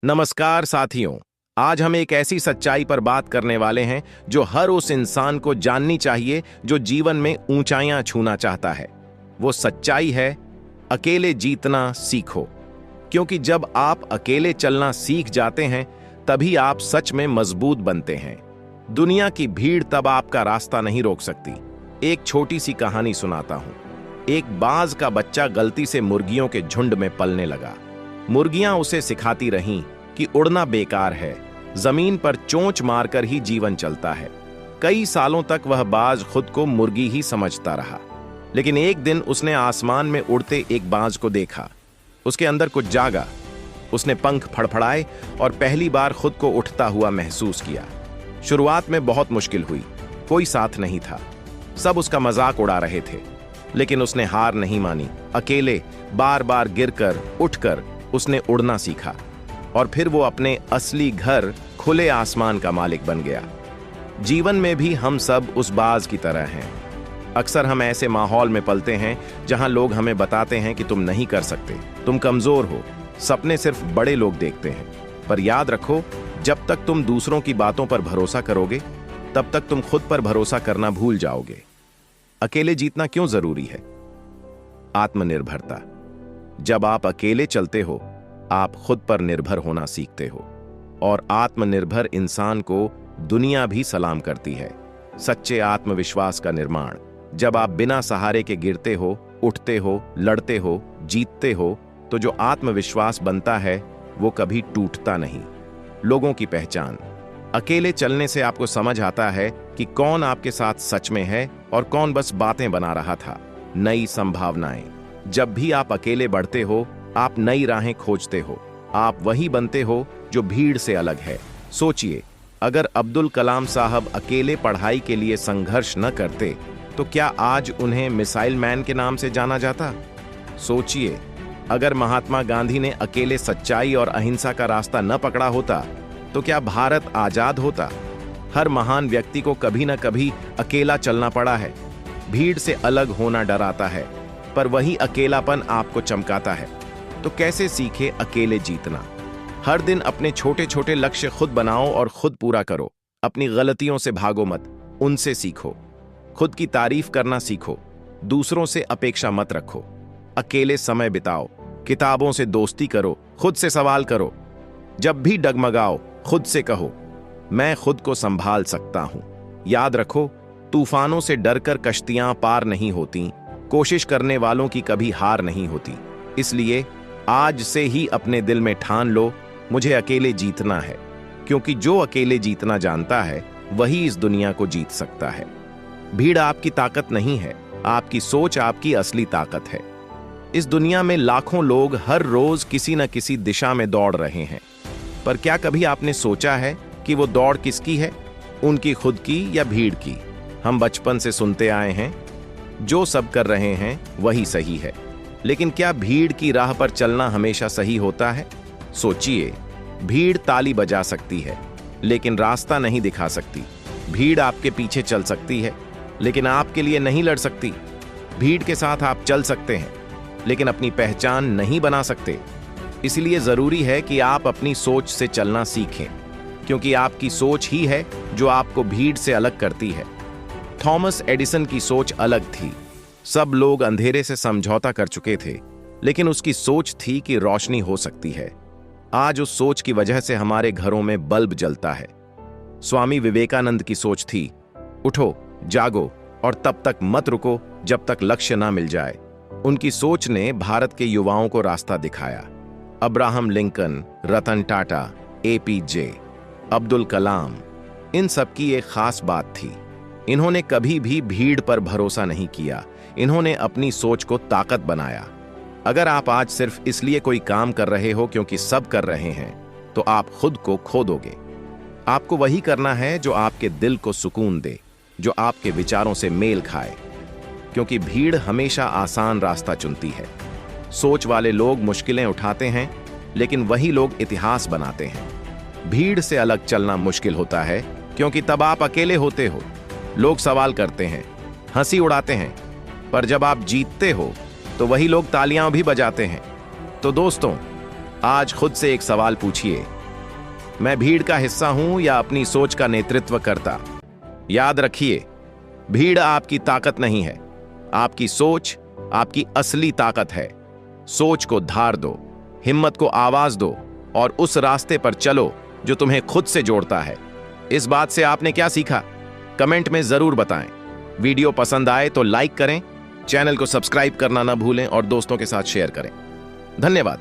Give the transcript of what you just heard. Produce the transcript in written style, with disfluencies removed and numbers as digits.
नमस्कार साथियों। आज हम एक ऐसी सच्चाई पर बात करने वाले हैं जो हर उस इंसान को जाननी चाहिए जो जीवन में ऊंचाइयां छूना चाहता है। वो सच्चाई है, अकेले जीतना सीखो। क्योंकि जब आप अकेले चलना सीख जाते हैं तभी आप सच में मजबूत बनते हैं। दुनिया की भीड़ तब आपका रास्ता नहीं रोक सकती। एक छोटी सी कहानी सुनाता हूं। एक बाज का बच्चा गलती से मुर्गियों के झुंड में पलने लगा। मुर्गियां उसे सिखाती रहीं कि उड़ना बेकार है, जमीन पर चोंच मारकर ही जीवन चलता है। कई सालों तक वह बाज खुद को मुर्गी ही समझता रहा। लेकिन एक दिन उसने आसमान में उड़ते एक बाज को देखा। उसके अंदर कुछ जागा। उसने पंख फड़फड़ाए और पहली बार खुद को उठता हुआ महसूस किया। शुरुआत में बहुत मुश्किल हुई। कोई साथ नहीं था, सब उसका मजाक उड़ा रहे थे। लेकिन उसने हार नहीं मानी। अकेले बार बार गिरकर उठकर उसने उड़ना सीखा और फिर वो अपने असली घर खुले आसमान का मालिक बन गया। जीवन में भी हम सब उस बाज की तरह हैं। अक्सर हम ऐसे माहौल में पलते हैं जहां लोग हमें बताते हैं कि तुम नहीं कर सकते, तुम कमजोर हो। सपने सिर्फ बड़े लोग देखते हैं। पर याद रखो, जब तक तुम दूसरों की बातों पर भरोसा करोगे तब तक तुम खुद पर भरोसा करना भूल जाओगे। अकेले जीतना क्यों जरूरी है? आत्मनिर्भरता। जब आप अकेले चलते हो आप खुद पर निर्भर होना सीखते हो और आत्मनिर्भर इंसान को दुनिया भी सलाम करती है। सच्चे आत्मविश्वास का निर्माण। जब आप बिना सहारे के गिरते हो, उठते हो, लड़ते हो, जीतते हो, तो जो आत्मविश्वास बनता है वो कभी टूटता नहीं। लोगों की पहचान। अकेले चलने से आपको समझ आता है कि कौन आपके साथ सच में है और कौन बस बातें बना रहा था। नई संभावनाएं। जब भी आप अकेले बढ़ते हो आप नई राहें खोजते हो। आप वही बनते हो जो भीड़ से अलग है। सोचिए, अगर अब्दुल कलाम साहब अकेले पढ़ाई के लिए संघर्ष न करते तो क्या आज उन्हें मिसाइल मैन के नाम से जाना जाता? सोचिए, अगर महात्मा गांधी ने अकेले सच्चाई और अहिंसा का रास्ता न पकड़ा होता तो क्या भारत आजाद होता? हर महान व्यक्ति को कभी न कभी अकेला चलना पड़ा है। भीड़ से अलग होना डराता है, पर वही अकेलापन आपको चमकाता है। तो कैसे सीखे अकेले जीतना? हर दिन अपने छोटे छोटे लक्ष्य खुद बनाओ और खुद पूरा करो। अपनी गलतियों से भागो मत, उनसे सीखो। खुद की तारीफ करना सीखो, दूसरों से अपेक्षा मत रखो। अकेले समय बिताओ, किताबों से दोस्ती करो, खुद से सवाल करो। जब भी डगमगाओ खुद से कहो, मैं खुद को संभाल सकता हूं। याद रखो, तूफानों से डरकर कश्तियां पार नहीं होती, कोशिश करने वालों की कभी हार नहीं होती। इसलिए आज से ही अपने दिल में ठान लो, मुझे अकेले जीतना है। क्योंकि जो अकेले जीतना जानता है वही इस दुनिया को जीत सकता है। भीड़ आपकी ताकत नहीं है, आपकी सोच आपकी असली ताकत है। इस दुनिया में लाखों लोग हर रोज किसी न किसी दिशा में दौड़ रहे हैं, पर क्या कभी आपने सोचा है कि वो दौड़ किसकी है? उनकी खुद की या भीड़ की? हम बचपन से सुनते आए हैं, जो सब कर रहे हैं वही सही है। लेकिन क्या भीड़ की राह पर चलना हमेशा सही होता है? सोचिए, भीड़ ताली बजा सकती है लेकिन रास्ता नहीं दिखा सकती। भीड़ आपके पीछे चल सकती है लेकिन आपके लिए नहीं लड़ सकती। भीड़ के साथ आप चल सकते हैं लेकिन अपनी पहचान नहीं बना सकते। इसलिए जरूरी है कि आप अपनी सोच से चलना सीखें, क्योंकि आपकी सोच ही है जो आपको भीड़ से अलग करती है। थॉमस एडिसन की सोच अलग थी। सब लोग अंधेरे से समझौता कर चुके थे, लेकिन उसकी सोच थी कि रोशनी हो सकती है। आज उस सोच की वजह से हमारे घरों में बल्ब जलता है। स्वामी विवेकानंद की सोच थी, उठो, जागो और तब तक मत रुको जब तक लक्ष्य ना मिल जाए। उनकी सोच ने भारत के युवाओं को रास्ता दिखाया। Abraham Lincoln, Ratan Tata, APJ, Abdul Kalam, इन सब की एक खास बात थी। इन्होंने कभी भी भीड़ पर भरोसा नहीं किया। इन्होंने अपनी सोच को ताकत बनाया। अगर आप आज सिर्फ इसलिए कोई काम कर रहे हो क्योंकि सब कर रहे हैं, तो आप खुद को खो दोगे। आपको वही करना है जो आपके दिल को सुकून दे, जो आपके विचारों से मेल खाए। क्योंकि भीड़ हमेशा आसान रास्ता चुनती है। सोच वाले लोग मुश्किलें उठाते हैं, लेकिन वही लोग इतिहास बनाते हैं। भीड़ से अलग चलना मुश्किल होता है क्योंकि तब आप अकेले होते हो। लोग सवाल करते हैं, हंसी उड़ाते हैं, पर जब आप जीतते हो तो वही लोग तालियां भी बजाते हैं। तो दोस्तों, आज खुद से एक सवाल पूछिए, मैं भीड़ का हिस्सा हूं या अपनी सोच का नेतृत्व करता? याद रखिए, भीड़ आपकी ताकत नहीं है, आपकी सोच आपकी असली ताकत है। सोच को धार दो, हिम्मत को आवाज दो और उस रास्ते पर चलो जो तुम्हें खुद से जोड़ता है। इस बात से आपने क्या सीखा? कमेंट में जरूर बताएं। वीडियो पसंद आए तो लाइक करें, चैनल को सब्सक्राइब करना ना भूलें और दोस्तों के साथ शेयर करें। धन्यवाद।